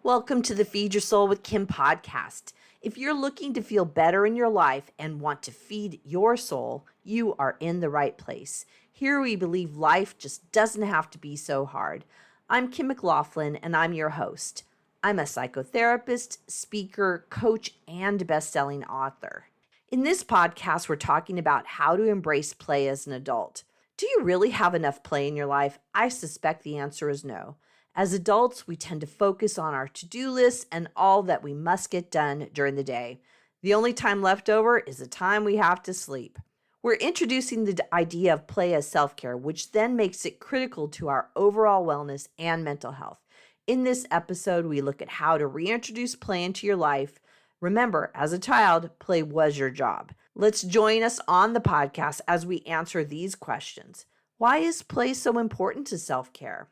Welcome to the Feed Your Soul with Kim podcast. If you're looking to feel better in your life and want to feed your soul, you are in the right place. Here we believe life just doesn't have to be so hard. I'm Kim McLaughlin and I'm your host. I'm a psychotherapist, speaker, coach, and best-selling author. In this podcast, we're talking about how to embrace play as an adult. Do you really have enough play in your life? I suspect the answer is no. As adults, we tend to focus on our to-do lists and all that we must get done during the day. The only time left over is the time we have to sleep. We're introducing the idea of play as self-care, which then makes it critical to our overall wellness and mental health. In this episode, we look at how to reintroduce play into your life. Remember, as a child, play was your job. Let's join us on the podcast as we answer these questions. Why is play so important to self-care?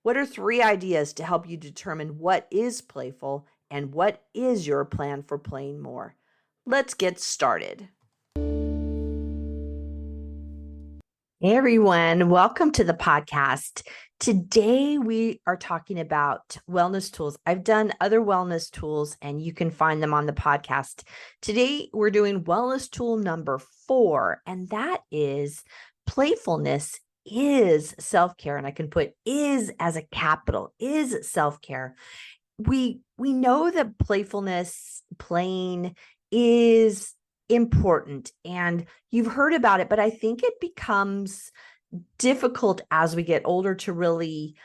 What are 3 ideas to help you determine what is playful and what is your plan for playing more? Let's get started. Hey everyone, welcome to the podcast. Today we are talking about wellness tools. I've done other wellness tools and you can find them on the podcast. Today we're doing wellness tool number 4, and that is playfulness is self-care. And I can put is as a capital, is self-care. We know that playfulness, playing is important and you've heard about it, but I think it becomes difficult as we get older to really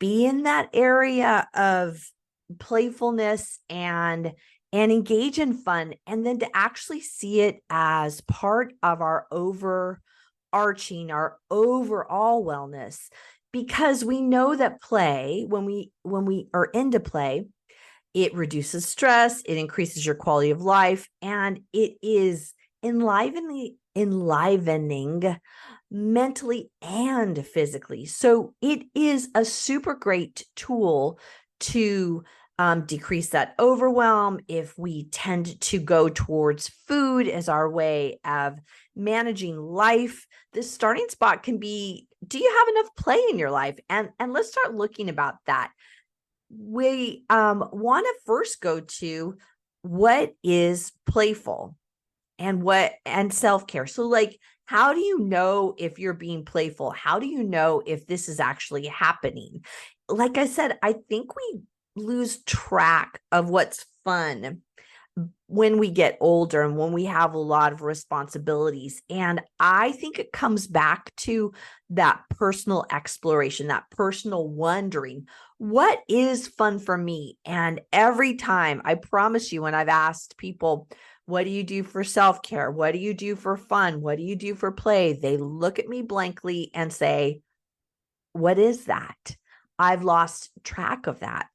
be in that area of playfulness and engage in fun, and then to actually see it as part of our our overall wellness, because we know that play, when we are into play, it reduces stress, it increases your quality of life, and it is enlivening mentally and physically. So it is a super great tool to decrease that overwhelm. If we tend to go towards food as our way of managing life, the starting spot can be, do you have enough play in your life? And let's start looking about that. We want to first go to what is playful and self-care. So like, how do you know if you're being playful? How do you know if this is actually happening? Like I said, I think we lose track of what's fun when we get older and when we have a lot of responsibilities. And I think it comes back to that personal exploration, that personal wondering, what is fun for me? And every time, I promise you, when I've asked people, what do you do for self-care? What do you do for fun? What do you do for play? They look at me blankly and say, what is that? I've lost track of that.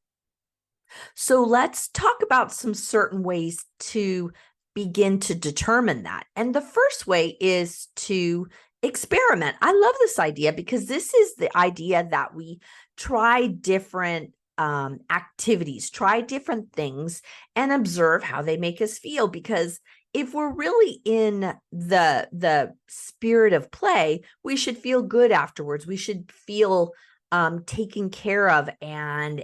So let's talk about some certain ways to begin to determine that. And the first way is to experiment. I love this idea because this is the idea that we try different activities, try different things, and observe how they make us feel. Because if we're really in the spirit of play, we should feel good afterwards. We should feel taken care of and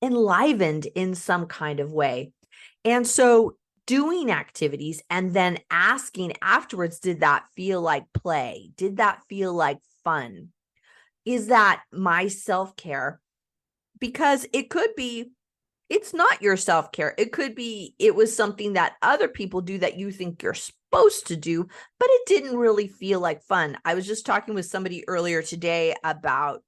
enlivened in some kind of way. And so doing activities and then asking afterwards, did that feel like play? Did that feel like fun? Is that my self-care? Because it could be, it's not your self-care. It could be, it was something that other people do that you think you're supposed to do, but it didn't really feel like fun. I was just talking with somebody earlier today about,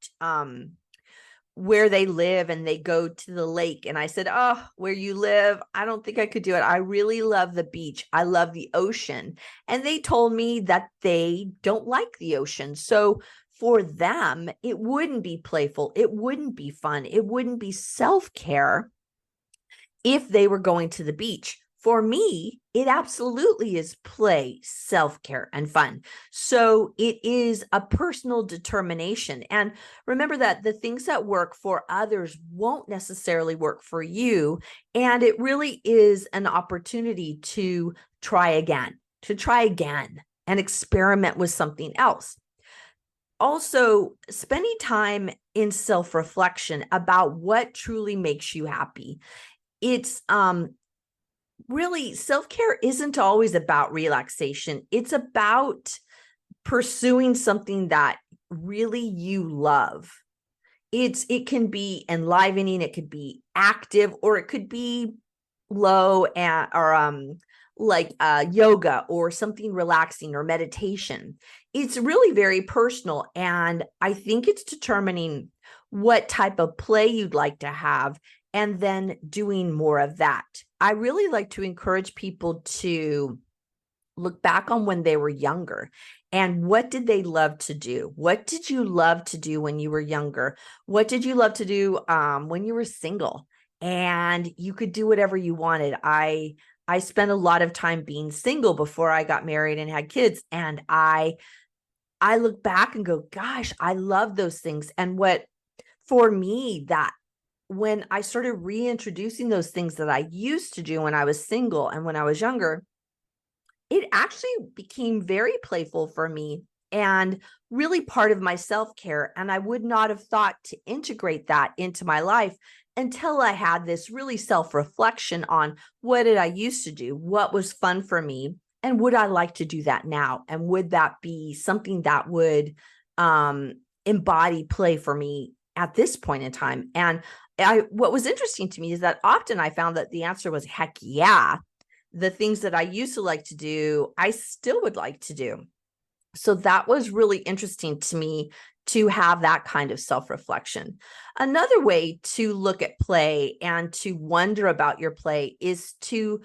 where they live, and they go to the lake. And I said, oh, where you live, I don't think I could do it. I really love the beach. I love the ocean. And they told me that they don't like the ocean. So for them, it wouldn't be playful. It wouldn't be fun. It wouldn't be self-care if they were going to the beach. For me, it absolutely is play, self-care, and fun. So it is a personal determination. And remember that the things that work for others won't necessarily work for you. And it really is an opportunity to try again and experiment with something else. also spending time in self-reflection about what truly makes you happy. It's really, self-care isn't always about relaxation. It's about pursuing something that really you love. It can be enlivening, it could be active, or it could be low and or like yoga or something relaxing or meditation. It's really very personal, and I think it's determining what type of play you'd like to have and then doing more of that. I really like to encourage people to look back on when they were younger and what did they love to do? What did you love to do when you were younger? What did you love to do when you were single and you could do whatever you wanted? I spent a lot of time being single before I got married and had kids, and I look back and go, gosh, I love those things. And what for me, that when I started reintroducing those things that I used to do when I was single and when I was younger, it actually became very playful for me and really part of my self-care. And I would not have thought to integrate that into my life until I had this really self-reflection on what did I used to do? What was fun for me? And would I like to do that now? And would that be something that would embody play for me at this point in time? And what was interesting to me is that often I found that the answer was heck yeah. The things that I used to like to do, I still would like to do. So that was really interesting to me to have that kind of self-reflection. Another way to look at play and to wonder about your play is to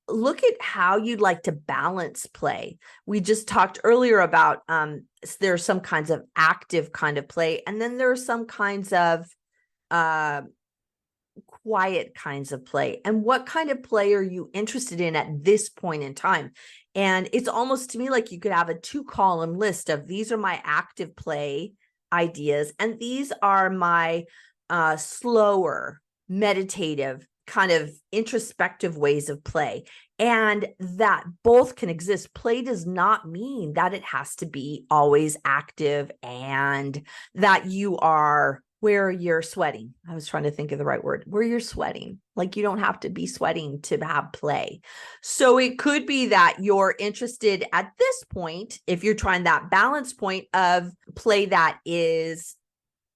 look at how you'd like to balance play. We just talked earlier about there are some kinds of active kind of play, and then there are some kinds of quiet kinds of play. And what kind of play are you interested in at this point in time? And it's almost to me like you could have a 2-column list of these are my active play ideas, and these are my slower, meditative, kind of introspective ways of play. And that both can exist. Play does not mean that it has to be always active and that you are where you're sweating. I was trying to think of the right word, where you're sweating. Like you don't have to be sweating to have play. So it could be that you're interested at this point, if you're trying that balance point of play that is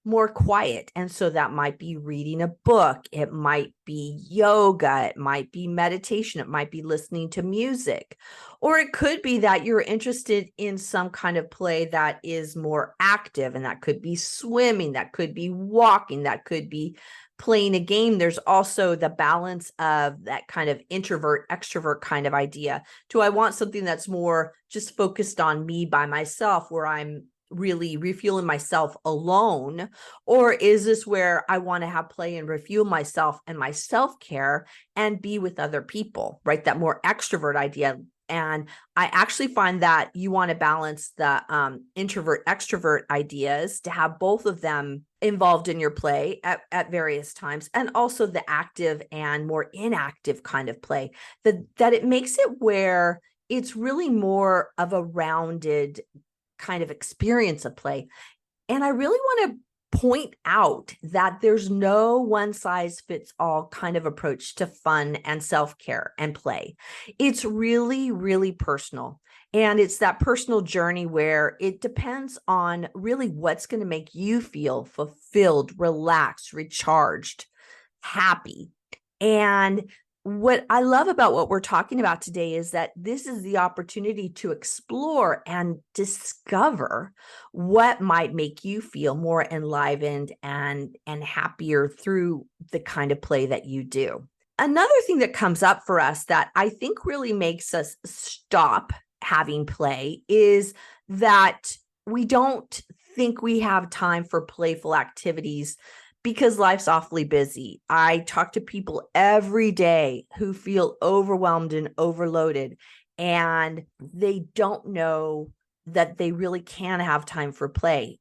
more quiet. And so that might be reading a book. It might be yoga. It might be meditation. It might be listening to music. Or it could be that you're interested in some kind of play that is more active. And that could be swimming. That could be walking. That could be playing a game. There's also the balance of that kind of introvert, extrovert kind of idea. Do I want something that's more just focused on me by myself, where I'm really refueling myself alone? Or is this where I want to have play and refuel myself and my self-care and be with other people, right? That more extrovert idea. And I actually find that you want to balance the introvert extrovert ideas, to have both of them involved in your play at various times, and also the active and more inactive kind of play, that it makes it where it's really more of a rounded kind of experience of play. And I really want to point out that there's no one size fits all kind of approach to fun and self-care and play. It's really, really personal. And it's that personal journey where it depends on really what's going to make you feel fulfilled, relaxed, recharged, happy. And what I love about what we're talking about today is that this is the opportunity to explore and discover what might make you feel more enlivened and happier through the kind of play that you do. Another thing that comes up for us that I think really makes us stop having play is that we don't think we have time for playful activities because life's awfully busy. I talk to people every day who feel overwhelmed and overloaded, and they don't know that they really can have time for play.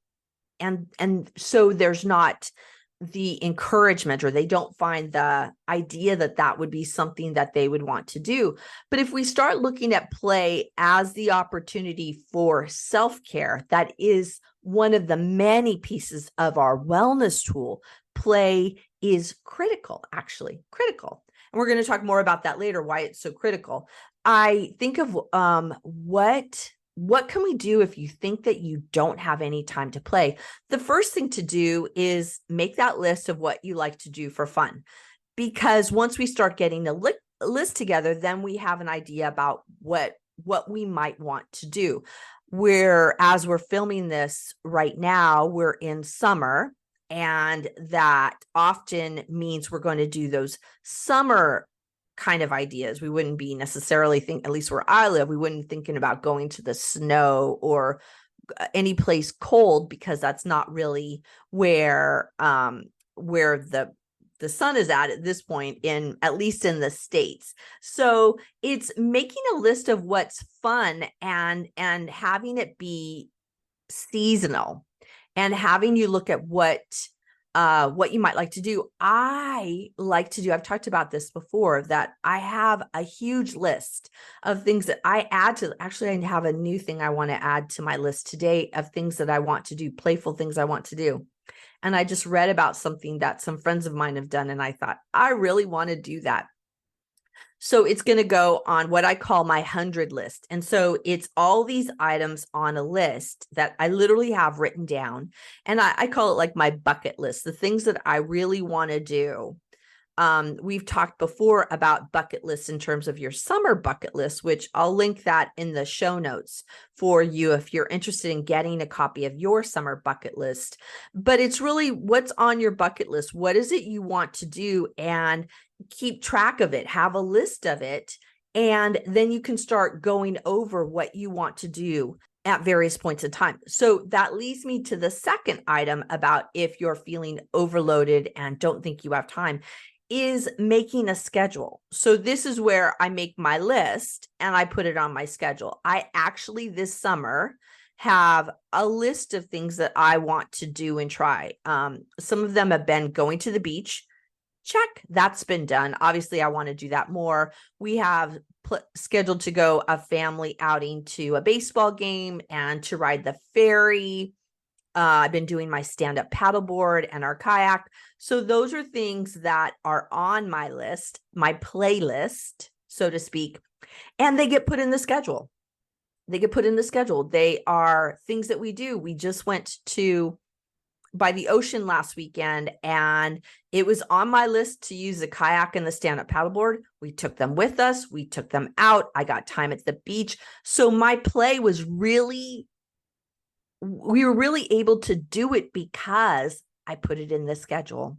And so there's not the encouragement, or they don't find the idea that that would be something that they would want to do. But if we start looking at play as the opportunity for self-care, that is one of the many pieces of our wellness tool. Play is critical, actually critical. And we're going to talk more about that later, why it's so critical. I think of what can we do if you think that you don't have any time to play? The first thing to do is make that list of what you like to do for fun. Because once we start getting a list together, then we have an idea about what we might want to do. As we're filming this right now, we're in summer, and that often means we're going to do those summer kind of ideas. We wouldn't be necessarily at least where I live, we wouldn't thinking about going to the snow or any place cold, because that's not really where the sun is at this point, at least in the States. So it's making a list of what's fun and having it be seasonal, and having you look at what you might like to do. I've talked about this before, that I have a huge list of things that I add to. Actually, I have a new thing I want to add to my list today of things that I want to do, playful things I want to do. And I just read about something that some friends of mine have done, and I thought, I really want to do that. So it's going to go on what I call my 100 list. And so it's all these items on a list that I literally have written down. And I call it like my bucket list, the things that I really want to do. We've talked before about bucket lists in terms of your summer bucket list, which I'll link that in the show notes for you if you're interested in getting a copy of your summer bucket list. But it's really what's on your bucket list. What is it you want to do? And keep track of it, have a list of it, and then you can start going over what you want to do at various points in time. So that leads me to the second item about if you're feeling overloaded and don't think you have time, is making a schedule. So this is where I make my list and I put it on my schedule. I actually this summer have a list of things that I want to do and try. Some of them have been going to the beach. Check, that's been done. Obviously, I want to do that more. We have scheduled to go a family outing to a baseball game and to ride the ferry. I've been doing my stand-up paddleboard and our kayak. So those are things that are on my list, my playlist, so to speak, and they get put in the schedule. They are things that we do. We just went by the ocean last weekend, and it was on my list to use the kayak and the stand-up paddleboard. We took them with us. We took them out. I got time at the beach. So my play was we were really able to do it because I put it in the schedule.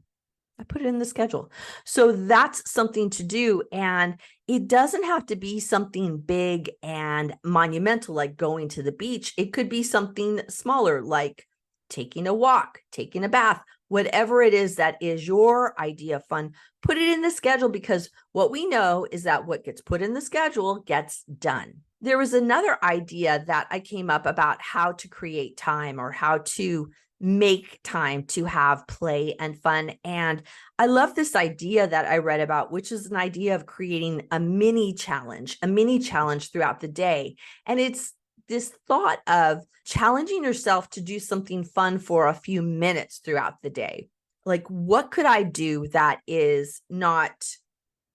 So that's something to do. And it doesn't have to be something big and monumental like going to the beach. It could be something smaller, like taking a walk, taking a bath, whatever it is that is your idea of fun. Put it in the schedule, because what we know is that what gets put in the schedule gets done. There was another idea that I came up about how to create time, or how to make time to have play and fun. And I love this idea that I read about, which is an idea of creating a mini challenge throughout the day. And it's this thought of challenging yourself to do something fun for a few minutes throughout the day. Like, what could I do that is not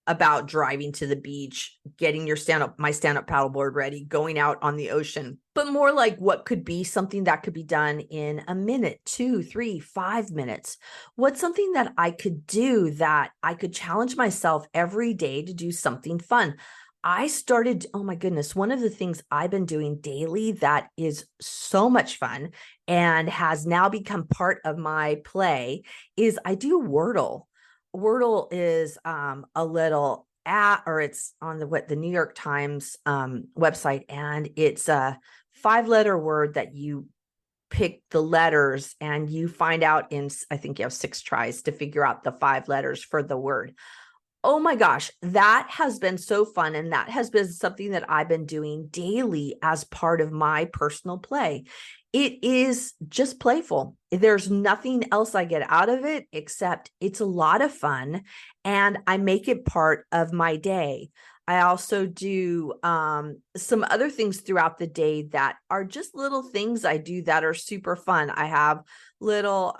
about driving to the beach, getting my stand-up paddleboard ready, going out on the ocean, but more like what could be something that could be done in a minute, 2, 3, 5 minutes? What's something that I could do that I could challenge myself every day to do something fun? I started, oh my goodness, one of the things I've been doing daily that is so much fun and has now become part of my play is I do Wordle. Wordle is a little it's on the New York Times website, and it's a 5-letter word that you pick the letters and you find out I think you have 6 tries to figure out the 5 letters for the word. Oh my gosh, that has been so fun. And that has been something that I've been doing daily as part of my personal play. It is just playful. There's nothing else I get out of it except it's a lot of fun and I make it part of my day. I also do some other things throughout the day that are just little things I do that are super fun. I have little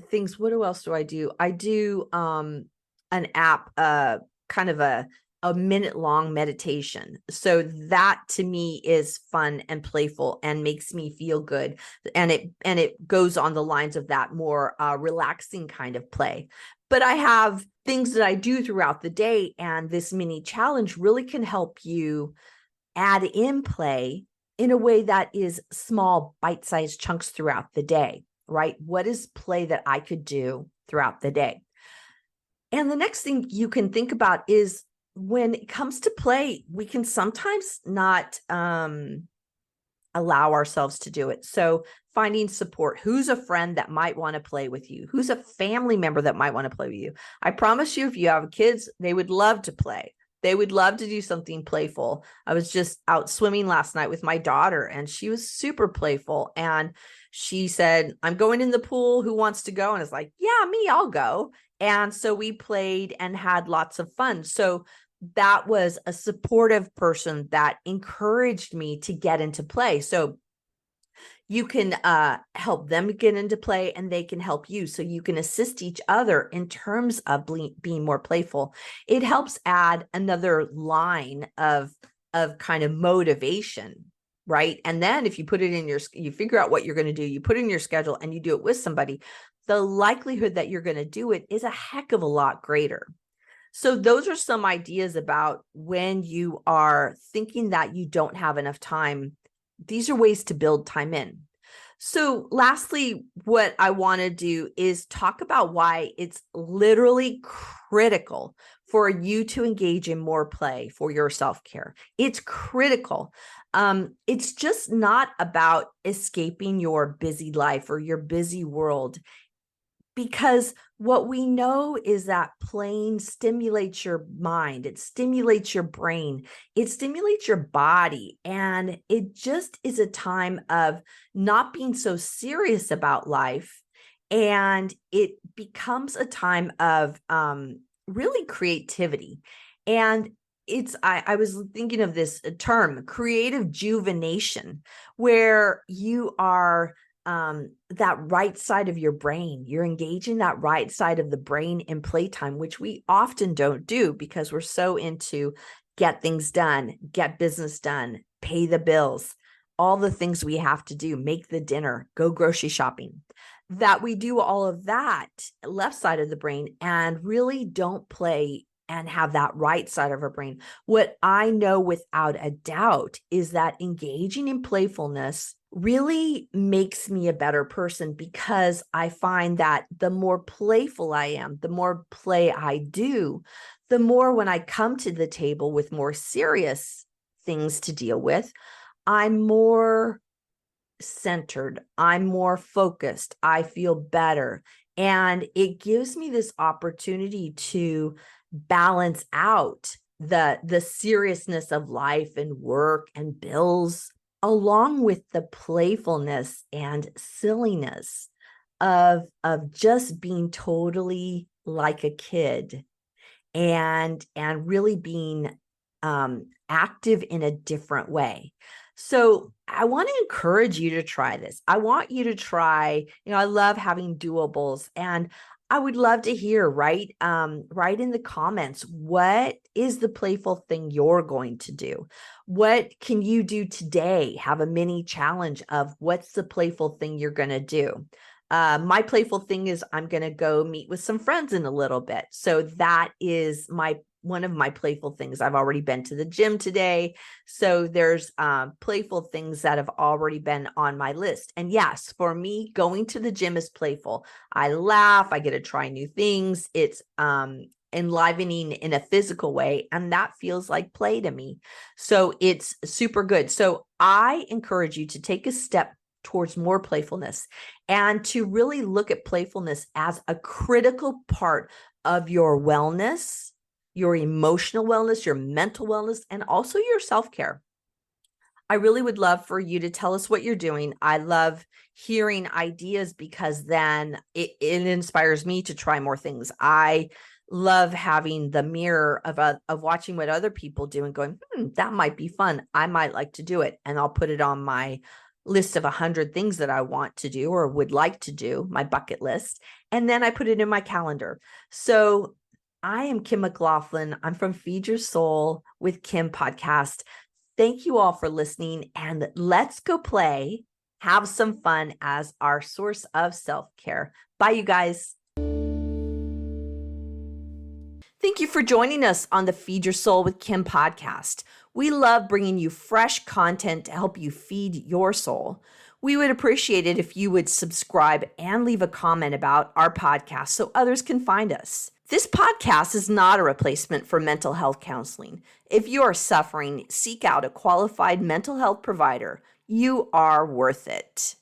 things. What else do? I do an app, kind of a minute long meditation. So that to me is fun and playful and makes me feel good. And it goes on the lines of that more relaxing kind of play. But I have things that I do throughout the day, and this mini challenge really can help you add in play in a way that is small, bite-sized chunks throughout the day, right? What is play that I could do throughout the day? And the next thing you can think about is when it comes to play, we can sometimes not allow ourselves to do it. So finding support, who's a friend that might want to play with you? Who's a family member that might want to play with you? I promise you, if you have kids, they would love to play. They would love to do something playful. I was just out swimming last night with my daughter and she was super playful. And she said, I'm going in the pool. Who wants to go? And it's like, yeah, me, I'll go. And so we played and had lots of fun. So that was a supportive person that encouraged me to get into play. So you can help them get into play and they can help you. So you can assist each other in terms of being more playful. It helps add another line of kind of motivation, right? And then if you put it in you figure out what you're going to do, you put it in your schedule and you do it with somebody, the likelihood that you're going to do it is a heck of a lot greater. So those are some ideas about when you are thinking that you don't have enough time. These are ways to build time in. So lastly, what I want to do is talk about why it's literally critical for you to engage in more play for your self-care. It's critical. It's just not about escaping your busy life or your busy world, because what we know is that playing stimulates your mind, it stimulates your brain, it stimulates your body, and it just is a time of not being so serious about life. And it becomes a time of really creativity. And I was thinking of this term, creative juvenation, where you are that right side of your brain. You're engaging that right side of the brain in playtime, which we often don't do because we're so into get things done, get business done, pay the bills, all the things we have to do, make the dinner, go grocery shopping, that we do all of that left side of the brain and really don't play and have that right side of our brain. What I know without a doubt is that engaging in playfulness really makes me a better person, because I find that the more playful I am, the more play I do, the more when I come to the table with more serious things to deal with, I'm more centered, I'm more focused, I feel better. And it gives me this opportunity to balance out the seriousness of life and work and bills, along with the playfulness and silliness of just being totally like a kid and really being active in a different way. So I want to encourage you to try this. I want you to try, I love having doables, and I would love to hear, write in the comments, what is the playful thing you're going to do? What can you do today? Have a mini challenge of what's the playful thing you're going to do. My playful thing is I'm going to go meet with some friends in a little bit. So that is one of my playful things. I've already been to the gym today. So there's playful things that have already been on my list. And yes, for me, going to the gym is playful. I laugh, I get to try new things. It's enlivening in a physical way, and that feels like play to me. So it's super good. So I encourage you to take a step towards more playfulness and to really look at playfulness as a critical part of your wellness your emotional wellness, your mental wellness, and also your self-care. I really would love for you to tell us what you're doing. I love hearing ideas because then it inspires me to try more things. I love having the mirror of watching what other people do and going, that might be fun. I might like to do it. And I'll put it on my list of 100 things that I want to do or would like to do, my bucket list. And then I put it in my calendar. So I am Kim McLaughlin. I'm from Feed Your Soul with Kim podcast. Thank you all for listening, and let's go play, have some fun as our source of self-care. Bye, you guys. Thank you for joining us on the Feed Your Soul with Kim podcast. We love bringing you fresh content to help you feed your soul. We would appreciate it if you would subscribe and leave a comment about our podcast so others can find us. This podcast is not a replacement for mental health counseling. If you are suffering, seek out a qualified mental health provider. You are worth it.